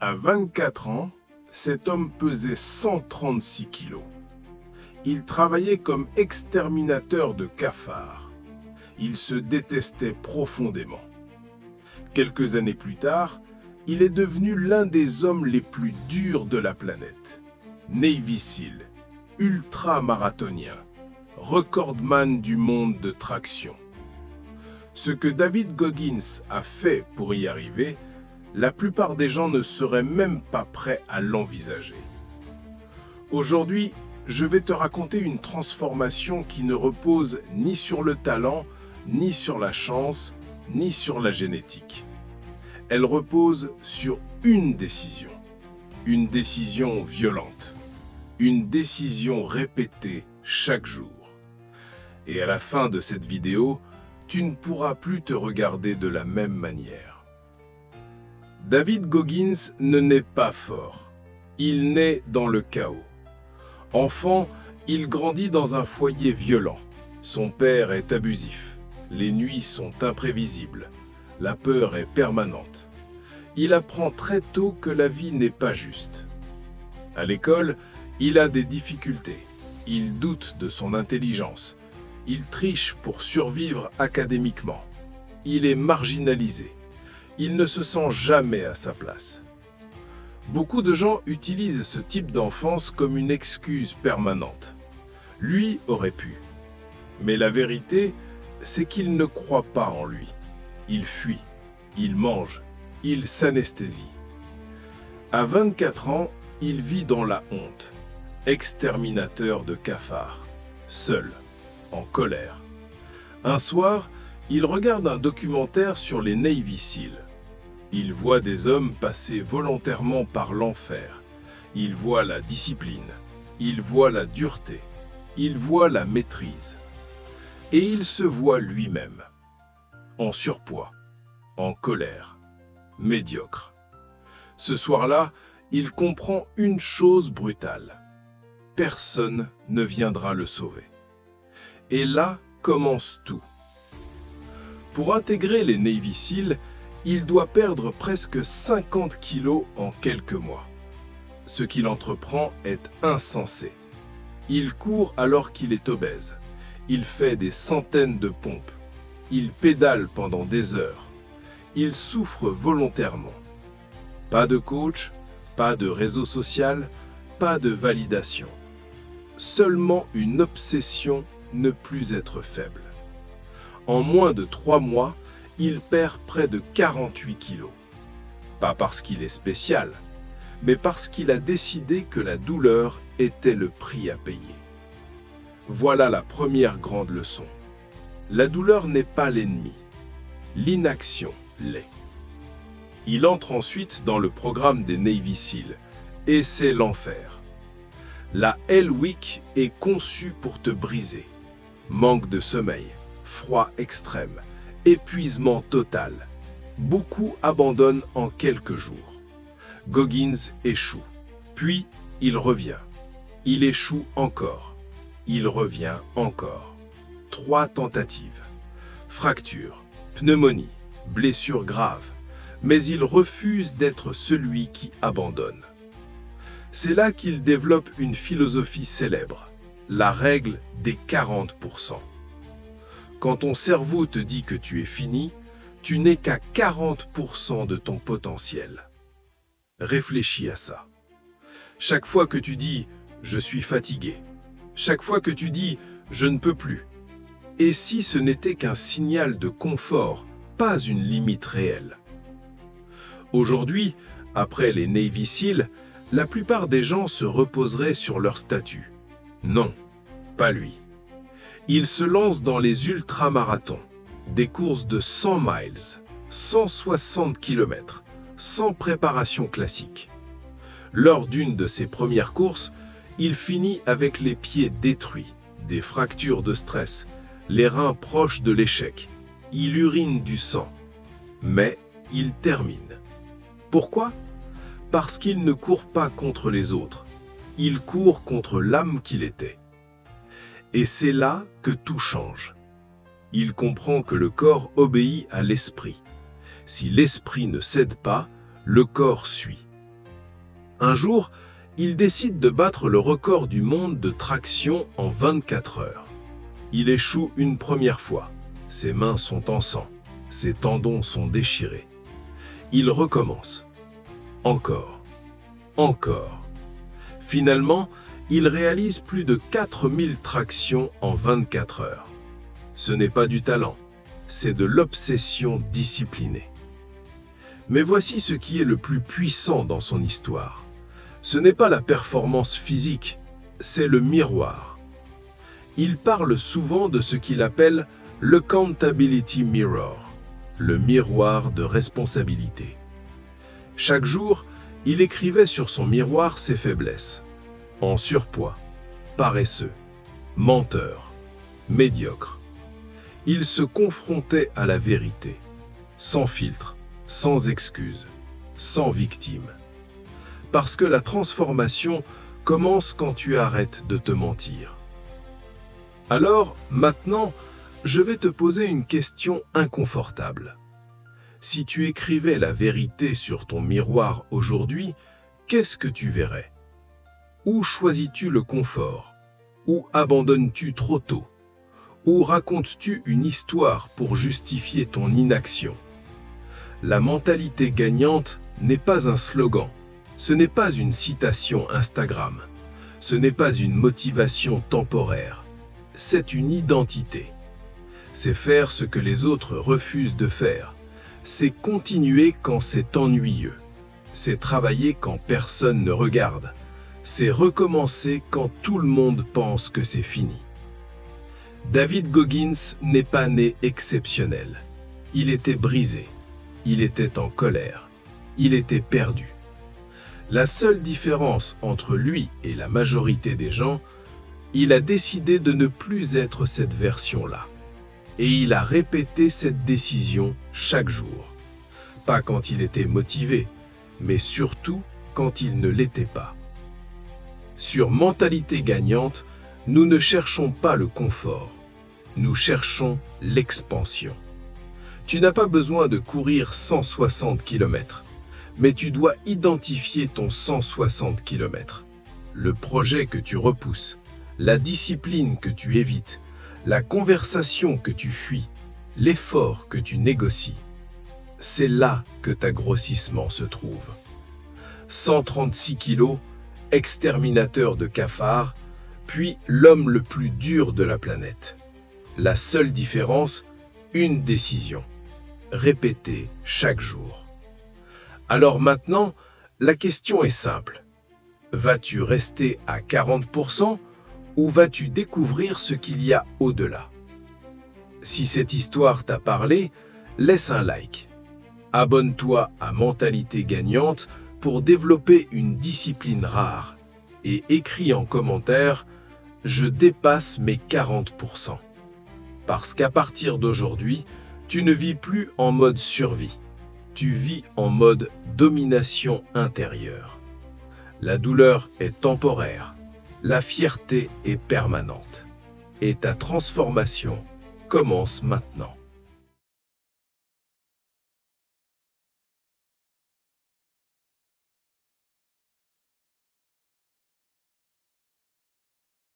À 24 ans, cet homme pesait 136 kilos. Il travaillait comme exterminateur de cafards. Il se détestait profondément. Quelques années plus tard, il est devenu l'un des hommes les plus durs de la planète. Navy SEAL, ultra-marathonien, recordman du monde de traction. Ce que David Goggins a fait pour y arriver, la plupart des gens ne seraient même pas prêts à l'envisager. Aujourd'hui, je vais te raconter une transformation qui ne repose ni sur le talent, ni sur la chance, ni sur la génétique. Elle repose sur une décision violente, une décision répétée chaque jour. Et à la fin de cette vidéo, tu ne pourras plus te regarder de la même manière. David Goggins ne naît pas fort. Il naît dans le chaos. Enfant, il grandit dans un foyer violent. Son père est abusif. Les nuits sont imprévisibles. La peur est permanente. Il apprend très tôt que la vie n'est pas juste. À l'école, il a des difficultés. Il doute de son intelligence. Il triche pour survivre académiquement. Il est marginalisé. Il ne se sent jamais à sa place. Beaucoup de gens utilisent ce type d'enfance comme une excuse permanente. Lui aurait pu. Mais la vérité, c'est qu'il ne croit pas en lui. Il fuit, il mange, il s'anesthésie. À 24 ans, il vit dans la honte, exterminateur de cafards, seul, en colère. Un soir, il regarde un documentaire sur les Navy SEAL. Il voit des hommes passer volontairement par l'enfer. Il voit la discipline. Il voit la dureté. Il voit la maîtrise. Et il se voit lui-même. En surpoids, en colère, médiocre. Ce soir-là, il comprend une chose brutale. Personne ne viendra le sauver. Et là commence tout. Pour intégrer les Navy SEAL, il doit perdre presque 50 kilos en quelques mois. Ce qu'il entreprend est insensé. Il court alors qu'il est obèse. Il fait des centaines de pompes. Il pédale pendant des heures. Il souffre volontairement. Pas de coach, pas de réseau social, pas de validation. Seulement une obsession, ne plus être faible. En moins de 3 mois, il perd près de 48 kilos. Pas parce qu'il est spécial, mais parce qu'il a décidé que la douleur était le prix à payer. Voilà la première grande leçon. La douleur n'est pas l'ennemi. L'inaction l'est. Il entre ensuite dans le programme des Navy SEAL, et c'est l'enfer. La Hell Week est conçue pour te briser. Manque de sommeil, froid extrême, épuisement total. Beaucoup abandonnent en quelques jours. Goggins échoue. Puis, il revient. Il échoue encore. Il revient encore. 3 tentatives. Fracture, pneumonie, blessure grave. Mais il refuse d'être celui qui abandonne. C'est là qu'il développe une philosophie célèbre, la règle des 40%. Quand ton cerveau te dit que tu es fini, tu n'es qu'à 40% de ton potentiel. Réfléchis à ça. Chaque fois que tu dis « je suis fatigué », chaque fois que tu dis « je ne peux plus », et si ce n'était qu'un signal de confort, pas une limite réelle. Aujourd'hui, après les Navy SEAL, la plupart des gens se reposeraient sur leur statut. Non, pas lui. Il se lance dans les ultramarathons, des courses de 100 miles, 160 km, sans préparation classique. Lors d'une de ses premières courses, il finit avec les pieds détruits, des fractures de stress, les reins proches de l'échec. Il urine du sang. Mais il termine. Pourquoi ? Parce qu'il ne court pas contre les autres. Il court contre l'âme qu'il était. Et c'est là que tout change. Il comprend que le corps obéit à l'esprit. Si l'esprit ne cède pas, le corps suit. Un jour, il décide de battre le record du monde de traction en 24 heures. Il échoue une première fois. Ses mains sont en sang. Ses tendons sont déchirés. Il recommence. Encore. Encore. Finalement, il réalise plus de 4000 tractions en 24 heures. Ce n'est pas du talent, c'est de l'obsession disciplinée. Mais voici ce qui est le plus puissant dans son histoire. Ce n'est pas la performance physique, c'est le miroir. Il parle souvent de ce qu'il appelle l'accountability mirror, le miroir de responsabilité. Chaque jour, il écrivait sur son miroir ses faiblesses. En surpoids, paresseux, menteur, médiocre. Il se confrontait à la vérité, sans filtre, sans excuse, sans victime. Parce que la transformation commence quand tu arrêtes de te mentir. Alors, maintenant, je vais te poser une question inconfortable. Si tu écrivais la vérité sur ton miroir aujourd'hui, qu'est-ce que tu verrais? Où choisis-tu le confort? Où abandonnes-tu trop tôt? Où racontes-tu une histoire pour justifier ton inaction? La mentalité gagnante n'est pas un slogan, ce n'est pas une citation Instagram, ce n'est pas une motivation temporaire, c'est une identité. C'est faire ce que les autres refusent de faire, c'est continuer quand c'est ennuyeux, c'est travailler quand personne ne regarde, c'est recommencer quand tout le monde pense que c'est fini. David Goggins n'est pas né exceptionnel. Il était brisé, il était en colère, il était perdu. La seule différence entre lui et la majorité des gens, il a décidé de ne plus être cette version-là. Et il a répété cette décision chaque jour. Pas quand il était motivé, mais surtout quand il ne l'était pas. Sur Mentalité gagnante, nous ne cherchons pas le confort, nous cherchons l'expansion. Tu n'as pas besoin de courir 160 km, mais tu dois identifier ton 160 km. Le projet que tu repousses, la discipline que tu évites, la conversation que tu fuis, l'effort que tu négocies. C'est là que ta grossissement se trouve. 136 kilos, exterminateur de cafards, puis l'homme le plus dur de la planète. La seule différence, une décision, répétée chaque jour. Alors maintenant, la question est simple. Vas-tu rester à 40% ou vas-tu découvrir ce qu'il y a au-delà? Si cette histoire t'a parlé, laisse un like. Abonne-toi à Mentalité gagnante pour développer une discipline rare et écris en commentaire « Je dépasse mes 40%. » Parce qu'à partir d'aujourd'hui, tu ne vis plus en mode survie. Tu vis en mode domination intérieure. La douleur est temporaire. La fierté est permanente. Et ta transformation commence maintenant.